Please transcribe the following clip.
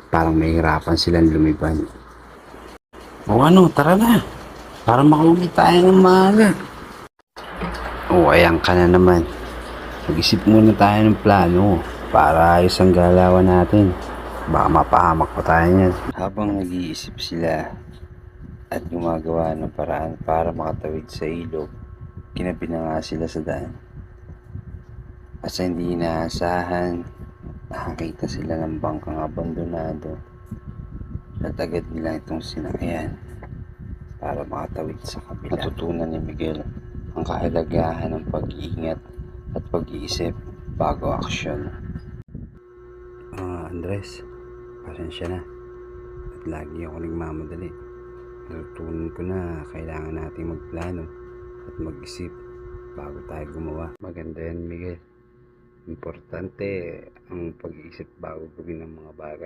parang mahihirapan silang lumipad. O ano, tara na. Para makauwi tayo ng maaga. O ayan ka na naman. Mag-isip muna tayo ng plano para ayos ang galawan natin. Baka mapahamak pa tayo niyan. Habang nag-iisip sila at gumagawa ng paraan para makatawid sa ilog, kinabi na nga sila sa daan. At sa hindi inaasahan, nakakita sila ng bangkang abandonado at agad nila itong sinakyan para makatawid sa kabila. Natutunan ni Miguel ang kahalagahan ng pag-iingat at pag-iisip bago aksyon. Andres, pasensya na at lagi ako nagmamadali. Natutunan ko na kailangan nating magplano at mag-isip bago tayo gumawa. Maganda yan, Miguel. Importante ang pag-iisip bago gawin ng mga bagay.